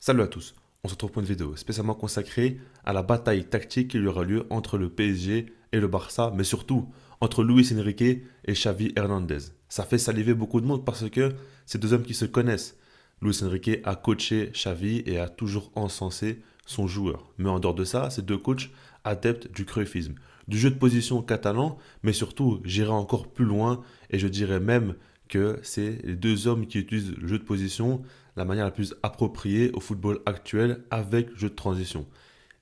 Salut à tous, on se retrouve pour une vidéo spécialement consacrée à la bataille tactique qui aura lieu entre le PSG et le Barça, mais surtout entre Luis Enrique et Xavi Hernandez. Ça fait saliver beaucoup de monde parce que c'est deux hommes qui se connaissent. Luis Enrique a coaché Xavi et a toujours encensé son joueur. Mais en dehors de ça, ces deux coachs adeptes du cruyffisme, du jeu de position catalan, mais surtout, j'irai encore plus loin et je dirais même que c'est les deux hommes qui utilisent le jeu de position la manière la plus appropriée au football actuel avec le jeu de transition.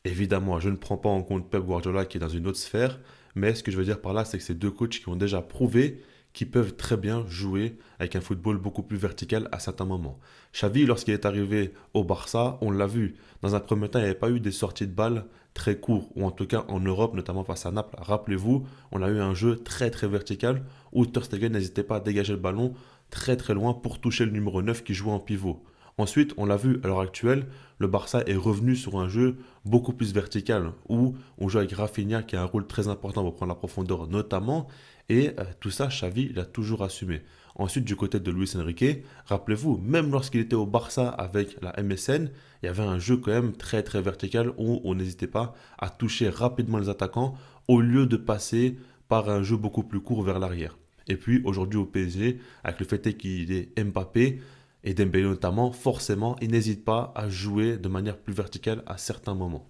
Évidemment, je ne prends pas en compte Pep Guardiola qui est dans une autre sphère, mais ce que je veux dire par là, c'est que ces deux coachs qui ont déjà prouvé qu'ils peuvent très bien jouer avec un football beaucoup plus vertical à certains moments. Xavi, lorsqu'il est arrivé au Barça, on l'a vu. Dans un premier temps, il n'y avait pas eu des sorties de balles très courtes, ou en tout cas en Europe, notamment face à Naples. Rappelez-vous, on a eu un jeu très très vertical où Ter Stegen n'hésitait pas à dégager le ballon très très loin pour toucher le numéro 9 qui jouait en pivot. Ensuite, on l'a vu à l'heure actuelle, le Barça est revenu sur un jeu beaucoup plus vertical où on joue avec Rafinha qui a un rôle très important pour prendre la profondeur notamment et tout ça Xavi l'a toujours assumé. Ensuite du côté de Luis Enrique, rappelez-vous, même lorsqu'il était au Barça avec la MSN, il y avait un jeu quand même très très vertical où on n'hésitait pas à toucher rapidement les attaquants au lieu de passer par un jeu beaucoup plus court vers l'arrière. Et puis aujourd'hui au PSG, avec le fait qu'il est Mbappé, et Dembélé notamment, forcément, il n'hésite pas à jouer de manière plus verticale à certains moments.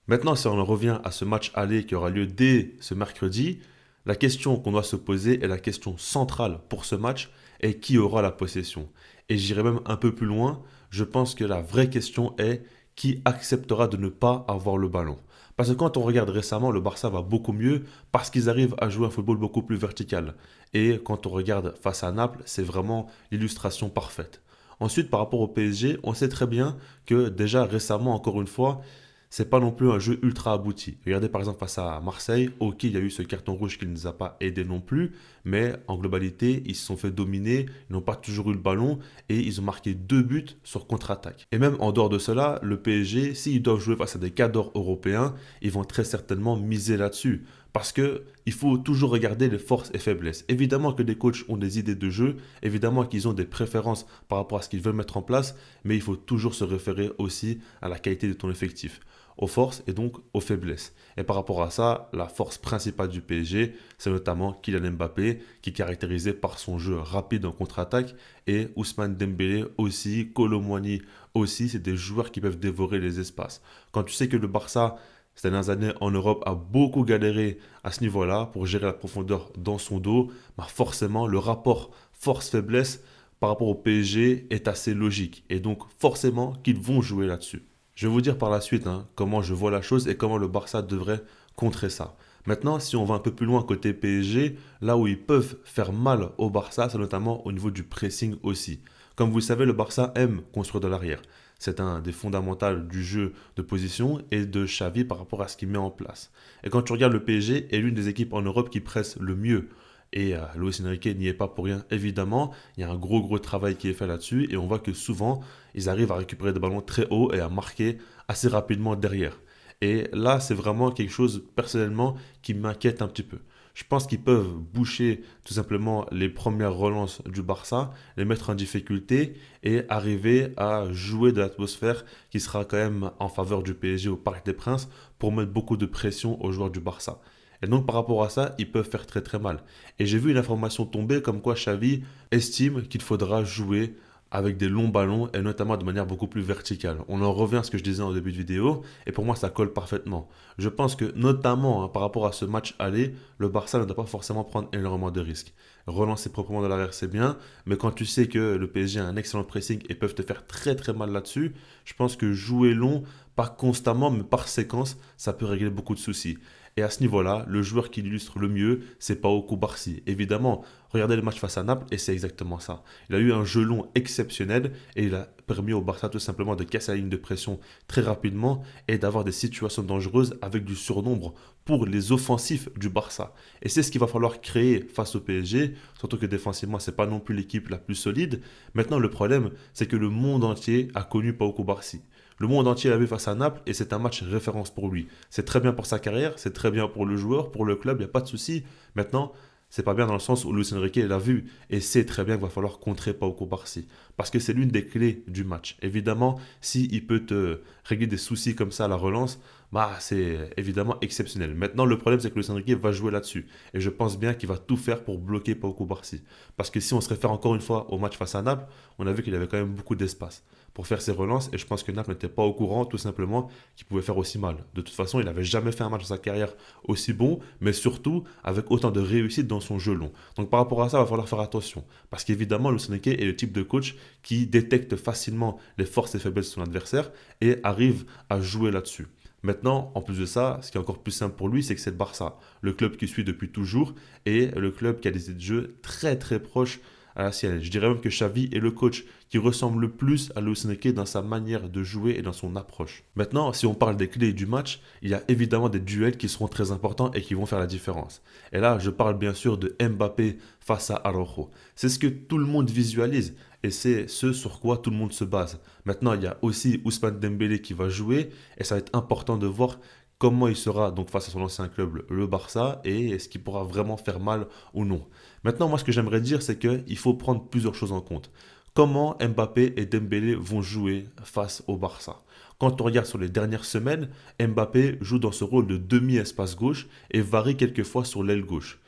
Maintenant, si on en revient à ce match aller qui aura lieu dès ce mercredi, la question qu'on doit se poser est la question centrale pour ce match est qui aura la possession. Et j'irai même un peu plus loin, je pense que la vraie question est qui acceptera de ne pas avoir le ballon. Parce que quand on regarde récemment, le Barça va beaucoup mieux parce qu'ils arrivent à jouer un football beaucoup plus vertical. Et quand on regarde face à Naples, c'est vraiment l'illustration parfaite. Ensuite, par rapport au PSG, on sait très bien que déjà récemment, encore une fois, c'est pas non plus un jeu ultra abouti. Regardez par exemple face à Marseille, ok, il y a eu ce carton rouge qui ne nous a pas aidé non plus, mais en globalité, ils se sont fait dominer, ils n'ont pas toujours eu le ballon et ils ont marqué 2 buts sur contre-attaque. Et même en dehors de cela, le PSG, s'ils doivent jouer face à des cadors européens, ils vont très certainement miser là-dessus. Parce que il faut toujours regarder les forces et faiblesses. Évidemment que des coachs ont des idées de jeu, évidemment qu'ils ont des préférences par rapport à ce qu'ils veulent mettre en place, mais il faut toujours se référer aussi à la qualité de ton effectif, aux forces et donc aux faiblesses. Et par rapport à ça, la force principale du PSG, c'est notamment Kylian Mbappé, qui est caractérisé par son jeu rapide en contre-attaque, et Ousmane Dembélé aussi, Kolo Muani aussi, c'est des joueurs qui peuvent dévorer les espaces. Quand tu sais que le Barça ces dernières années en Europe a beaucoup galéré à ce niveau-là pour gérer la profondeur dans son dos, bah forcément le rapport force-faiblesse par rapport au PSG est assez logique. Et donc forcément qu'ils vont jouer là-dessus. Je vais vous dire par la suite comment je vois la chose et comment le Barça devrait contrer ça. Maintenant, si on va un peu plus loin côté PSG, là où ils peuvent faire mal au Barça, c'est notamment au niveau du pressing aussi. Comme vous le savez, le Barça aime construire de l'arrière. C'est un des fondamentaux du jeu de position et de Xavi par rapport à ce qu'il met en place. Et quand tu regardes le PSG, est l'une des équipes en Europe qui presse le mieux. Et Luis Enrique n'y est pas pour rien, évidemment. Il y a un gros travail qui est fait là-dessus. Et on voit que souvent, ils arrivent à récupérer des ballons très hauts et à marquer assez rapidement derrière. Et là, c'est vraiment quelque chose, personnellement, qui m'inquiète un petit peu. Je pense qu'ils peuvent boucher tout simplement les premières relances du Barça, les mettre en difficulté et arriver à jouer de l'atmosphère qui sera quand même en faveur du PSG au Parc des Princes pour mettre beaucoup de pression aux joueurs du Barça. Et donc par rapport à ça, ils peuvent faire très très mal. Et j'ai vu une information tomber comme quoi Xavi estime qu'il faudra jouer avec des longs ballons et notamment de manière beaucoup plus verticale. On en revient à ce que je disais en début de vidéo et pour moi ça colle parfaitement. Je pense que notamment par rapport à ce match aller, le Barça ne doit pas forcément prendre énormément de risques. Relancer proprement de l'arrière c'est bien, mais quand tu sais que le PSG a un excellent pressing et peuvent te faire très très mal là-dessus, je pense que jouer long, pas constamment mais par séquence, ça peut régler beaucoup de soucis. Et à ce niveau-là, le joueur qui l'illustre le mieux, c'est Pau Cubarsí. Évidemment, regardez le match face à Naples et c'est exactement ça. Il a eu un jeu long exceptionnel et il a permis au Barça tout simplement de casser la ligne de pression très rapidement et d'avoir des situations dangereuses avec du surnombre pour les offensifs du Barça. Et c'est ce qu'il va falloir créer face au PSG, surtout que défensivement, c'est pas non plus l'équipe la plus solide. Maintenant, le problème, c'est que le monde entier a connu Pau Cubarsí. Le monde entier l'a vu face à Naples et c'est un match référence pour lui. C'est très bien pour sa carrière, c'est très bien pour le joueur, pour le club, il n'y a pas de souci. Maintenant, C'est pas bien dans le sens où Luis Enrique l'a vu et sait très bien qu'il va falloir contrer Pau Cubarsí. Parce que c'est l'une des clés du match. Évidemment, s'il peut te régler des soucis comme ça à la relance, bah c'est évidemment exceptionnel. Maintenant, le problème, c'est que Luis Enrique va jouer là-dessus. Et je pense bien qu'il va tout faire pour bloquer Pau Cubarsí. Parce que si on se réfère encore une fois au match face à Naples, on a vu qu'il avait quand même beaucoup d'espace pour faire ses relances. Et je pense que Naples n'était pas au courant, tout simplement, qu'il pouvait faire aussi mal. De toute façon, il n'avait jamais fait un match dans sa carrière aussi bon, mais surtout avec autant de réussite dans son jeu long. Donc par rapport à ça, il va falloir faire attention. Parce qu'évidemment, Luis Enrique est le type de coach qui détecte facilement les forces et faiblesses de son adversaire et arrive à jouer là-dessus. Maintenant, en plus de ça, ce qui est encore plus simple pour lui, c'est que c'est le Barça, le club qu'il suit depuis toujours et le club qui a des idées de jeu très très proches à la sienne. Je dirais même que Xavi est le coach qui ressemble le plus à Luis Enrique dans sa manière de jouer et dans son approche. Maintenant, si on parle des clés du match, il y a évidemment des duels qui seront très importants et qui vont faire la différence. Et là, je parle bien sûr de Mbappé face à Araujo. C'est ce que tout le monde visualise et c'est ce sur quoi tout le monde se base. Maintenant, il y a aussi Ousmane Dembélé qui va jouer et ça va être important de voir comment il sera donc face à son ancien club, le Barça, et est-ce qu'il pourra vraiment faire mal ou non. Maintenant, moi, ce que j'aimerais dire, c'est qu'il faut prendre plusieurs choses en compte. Comment Mbappé et Dembélé vont jouer face au Barça? Quand on regarde sur les dernières semaines, Mbappé joue dans ce rôle de demi-espace gauche et varie quelquefois sur l'aile gauche.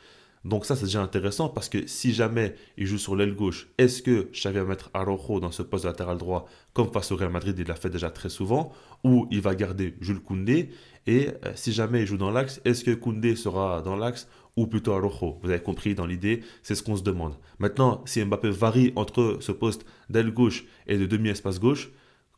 Donc ça, c'est déjà intéressant parce que si jamais il joue sur l'aile gauche, est-ce que Xavi va mettre Araujo dans ce poste de latéral droit comme face au Real Madrid, il l'a fait déjà très souvent, ou il va garder Jules Koundé? Et si jamais il joue dans l'axe, est-ce que Koundé sera dans l'axe ou plutôt Araujo? Vous avez compris dans l'idée, c'est ce qu'on se demande. Maintenant, si Mbappé varie entre ce poste d'aile gauche et de demi-espace gauche,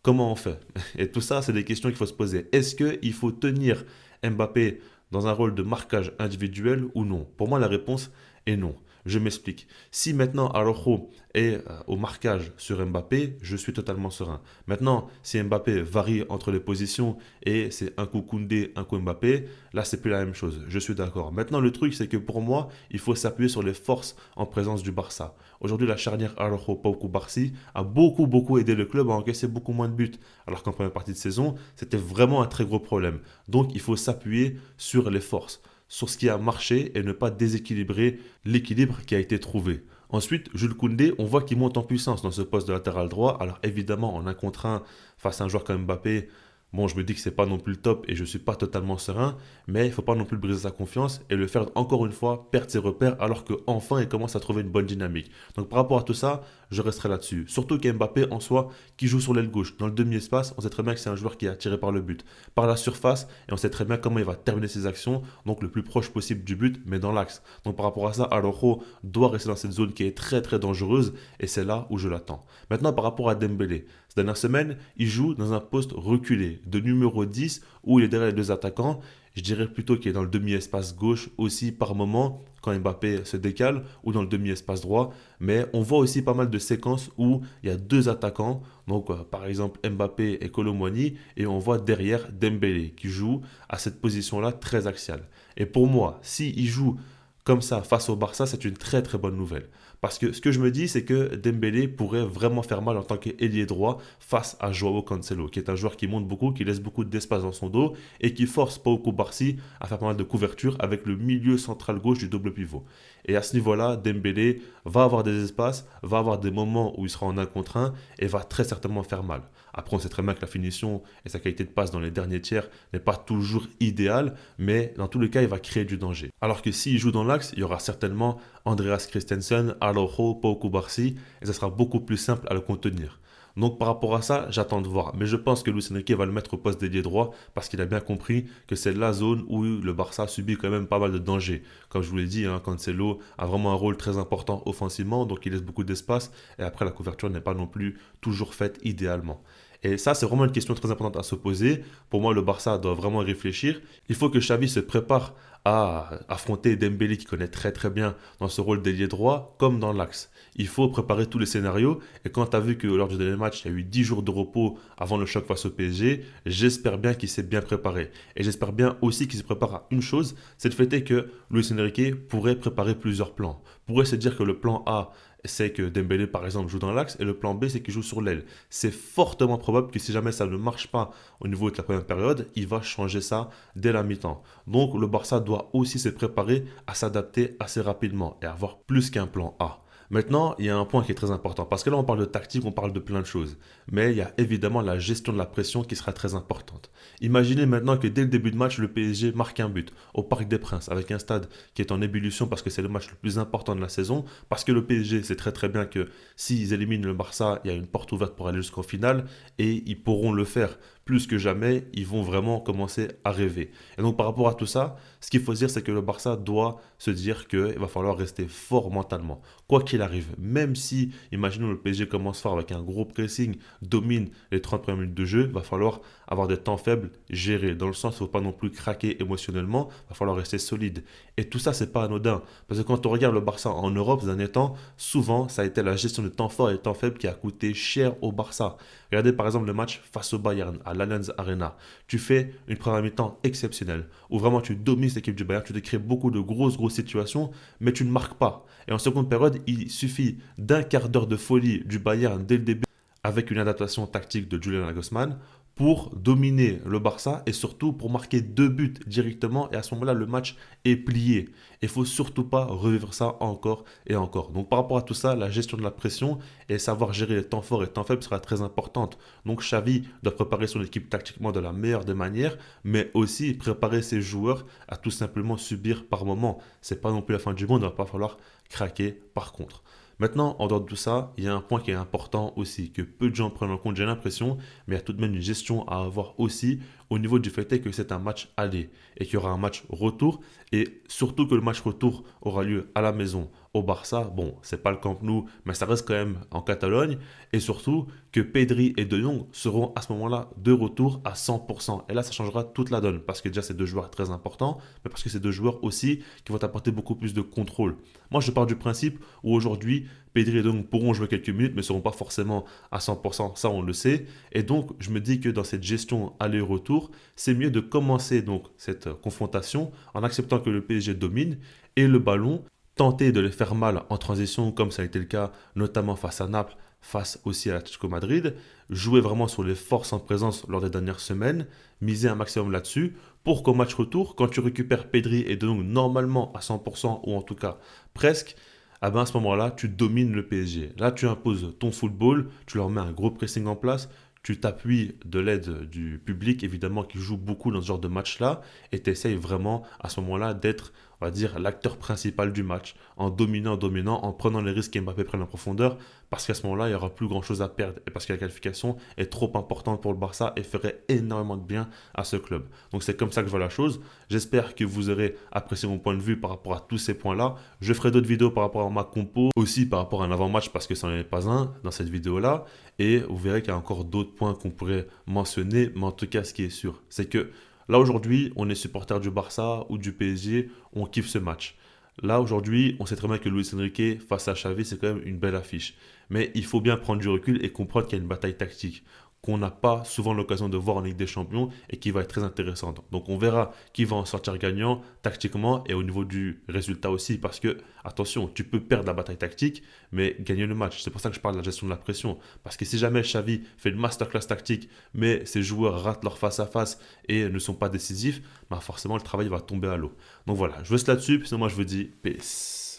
comment on fait? Et tout ça, c'est des questions qu'il faut se poser. Est-ce qu'il faut tenir Mbappé dans un rôle de marquage individuel ou non? Pour moi, la réponse est non. Je m'explique. Si maintenant Araujo est au marquage sur Mbappé, je suis totalement serein. Maintenant, si Mbappé varie entre les positions et c'est un coup Koundé, un coup Mbappé, là c'est plus la même chose. Je suis d'accord. Maintenant, le truc c'est que pour moi, il faut s'appuyer sur les forces en présence du Barça. Aujourd'hui, la charnière Araujo-Pau Cubarsí a beaucoup aidé le club à encaisser beaucoup moins de buts. Alors qu'en première partie de saison, c'était vraiment un très gros problème. Donc, il faut s'appuyer sur les forces, sur ce qui a marché et ne pas déséquilibrer l'équilibre qui a été trouvé. Ensuite, Jules Koundé, on voit qu'il monte en puissance dans ce poste de latéral droit. Alors évidemment, en un contre un face à un joueur comme Mbappé, bon, je me dis que c'est pas non plus le top et je suis pas totalement serein, mais il faut pas non plus briser sa confiance et le faire encore une fois perdre ses repères alors qu'enfin il commence à trouver une bonne dynamique. Donc par rapport à tout ça, je resterai là-dessus. Surtout qu'Mbappé en soi, qui joue sur l'aile gauche, dans le demi-espace, on sait très bien que c'est un joueur qui est attiré par le but, par la surface, et on sait très bien comment il va terminer ses actions, donc le plus proche possible du but, mais dans l'axe. Donc par rapport à ça, Araujo doit rester dans cette zone qui est très dangereuse, et c'est là où je l'attends. Maintenant par rapport à Dembélé, cette dernière semaine, il joue dans un poste reculé, de numéro 10, où il est derrière les deux attaquants. Je dirais plutôt qu'il est dans le demi-espace gauche aussi par moment, quand Mbappé se décale, ou dans le demi-espace droit. Mais on voit aussi pas mal de séquences où il y a deux attaquants, donc par exemple Mbappé et Kolo Muani, et on voit derrière Dembélé qui joue à cette position-là très axiale. Et pour moi, s'il joue comme ça face au Barça, c'est une très bonne nouvelle. Parce que ce que je me dis, c'est que Dembélé pourrait vraiment faire mal en tant qu'ailier droit face à Joao Cancelo, qui est un joueur qui monte beaucoup, qui laisse beaucoup d'espace dans son dos et qui force Pau Cubarsí à faire pas mal de couverture avec le milieu central gauche du double pivot. Et à ce niveau-là, Dembélé va avoir des espaces, va avoir des moments où il sera en 1 contre 1 et va très certainement faire mal. Après, on sait très bien que la finition et sa qualité de passe dans les derniers tiers n'est pas toujours idéale, mais dans tous les cas, il va créer du danger. Alors que s'il joue dans l'axe, il y aura certainement Andreas Christensen, Araujo, Pau Cubarsí, et ça sera beaucoup plus simple à le contenir. Donc par rapport à ça, j'attends de voir. Mais je pense que Luis Enrique va le mettre au poste d'ailier droit parce qu'il a bien compris que c'est la zone où le Barça subit quand même pas mal de dangers. Comme je vous l'ai dit, Cancelo a vraiment un rôle très important offensivement, donc il laisse beaucoup d'espace et après la couverture n'est pas non plus toujours faite idéalement. Et ça, c'est vraiment une question très importante à se poser. Pour moi, le Barça doit vraiment y réfléchir. Il faut que Xavi se prépare à affronter Dembélé qui connaît très bien dans ce rôle d'ailier droit comme dans l'axe. Il faut préparer tous les scénarios et quand tu as vu que lors du dernier match, il y a eu 10 jours de repos avant le choc face au PSG, j'espère bien qu'il s'est bien préparé. Et j'espère bien aussi qu'il se prépare à une chose, c'est le fait est que Luis Enrique pourrait préparer plusieurs plans. Pourrait se dire que le plan A c'est que Dembélé, par exemple, joue dans l'axe et le plan B, c'est qu'il joue sur l'aile. C'est fortement probable que si jamais ça ne marche pas au niveau de la première période, il va changer ça dès la mi-temps. Donc le Barça doit aussi se préparer à s'adapter assez rapidement et avoir plus qu'un plan A. Maintenant, il y a un point qui est très important, parce que là on parle de tactique, on parle de plein de choses, mais il y a évidemment la gestion de la pression qui sera très importante. Imaginez maintenant que dès le début de match, le PSG marque un but au Parc des Princes, avec un stade qui est en ébullition parce que c'est le match le plus important de la saison, parce que le PSG sait très très bien que s'ils éliminent le Barça, il y a une porte ouverte pour aller jusqu'au final, et ils pourront le faire plus que jamais, ils vont vraiment commencer à rêver. Et donc par rapport à tout ça, ce qu'il faut se dire, c'est que le Barça doit se dire qu'il va falloir rester fort mentalement. Quoi qu'il arrive, même si, imaginons le PSG commence fort avec un gros pressing, domine les 30 premières minutes de jeu, il va falloir avoir des temps faibles gérés. Dans le sens, il ne faut pas non plus craquer émotionnellement, il va falloir rester solide. Et tout ça, c'est pas anodin. Parce que quand on regarde le Barça en Europe ces derniers temps, souvent, ça a été la gestion des temps forts et des temps faibles qui a coûté cher au Barça. Regardez par exemple le match face au Bayern à l'Allianz Arena. Tu fais une première mi-temps exceptionnelle où vraiment tu domines cette équipe du Bayern, tu te crées beaucoup de grosses situations, mais tu ne marques pas. Et en seconde période, il suffit d'un quart d'heure de folie du Bayern dès le début avec une adaptation tactique de Julian Nagelsmann pour dominer le Barça et surtout pour marquer 2 buts directement. Et à ce moment-là, le match est plié. Il ne faut surtout pas revivre ça encore et encore. Donc par rapport à tout ça, la gestion de la pression et savoir gérer les temps forts et les temps faibles sera très importante. Donc Xavi doit préparer son équipe tactiquement de la meilleure des manières, mais aussi préparer ses joueurs à tout simplement subir par moment. C'est pas non plus la fin du monde, il ne va pas falloir craquer par contre. Maintenant, en dehors de tout ça, il y a un point qui est important aussi, que peu de gens prennent en compte, j'ai l'impression, mais il y a tout de même une gestion à avoir aussi au niveau du fait que c'est un match aller et qu'il y aura un match retour et surtout que le match retour aura lieu à la maison au Barça. Bon, c'est pas le Camp Nou, mais ça reste quand même en Catalogne et surtout que Pedri et De Jong seront à ce moment-là de retour à 100%. Et là, ça changera toute la donne parce que déjà, c'est deux joueurs très importants, mais parce que c'est deux joueurs aussi qui vont apporter beaucoup plus de contrôle. Moi, je pars du principe où aujourd'hui, Pedri et De Jong pourront jouer quelques minutes, mais ne seront pas forcément à 100%, ça on le sait. Et donc, je me dis que dans cette gestion aller-retour, c'est mieux de commencer donc cette confrontation en acceptant que le PSG domine et le ballon, tenter de les faire mal en transition, comme ça a été le cas notamment face à Naples, face aussi à l'Atlético Madrid, jouer vraiment sur les forces en présence lors des dernières semaines, miser un maximum là-dessus, pour qu'au match retour, quand tu récupères Pedri et De Jong normalement à 100% ou en tout cas presque, ah ben à ce moment-là, tu domines le PSG. Là, tu imposes ton football, tu leur mets un gros pressing en place, tu t'appuies de l'aide du public, évidemment, qui joue beaucoup dans ce genre de match-là, et tu essayes vraiment, à ce moment-là, d'être, on va dire, l'acteur principal du match, en dominant, en prenant les risques qu'Mbappé prenne en profondeur, parce qu'à ce moment-là, il n'y aura plus grand-chose à perdre, et parce que la qualification est trop importante pour le Barça et ferait énormément de bien à ce club. Donc c'est comme ça que je vois la chose. J'espère que vous aurez apprécié mon point de vue par rapport à tous ces points-là. Je ferai d'autres vidéos par rapport à ma compo, aussi par rapport à un avant-match, parce que ça n'en est pas un dans cette vidéo-là, et vous verrez qu'il y a encore d'autres points qu'on pourrait mentionner, mais en tout cas, ce qui est sûr, c'est que là aujourd'hui, on est supporter du Barça ou du PSG, on kiffe ce match. Là aujourd'hui, on sait très bien que Luis Enrique face à Xavi, c'est quand même une belle affiche. Mais il faut bien prendre du recul et comprendre qu'il y a une bataille tactique qu'on n'a pas souvent l'occasion de voir en Ligue des Champions et qui va être très intéressante. Donc on verra qui va en sortir gagnant tactiquement et au niveau du résultat aussi parce que, attention, tu peux perdre la bataille tactique mais gagner le match. C'est pour ça que je parle de la gestion de la pression. Parce que si jamais Xavi fait une masterclass tactique mais ses joueurs ratent leur face-à-face et ne sont pas décisifs, bah forcément le travail va tomber à l'eau. Donc voilà, je vous laisse là-dessus, sinon moi je vous dis peace.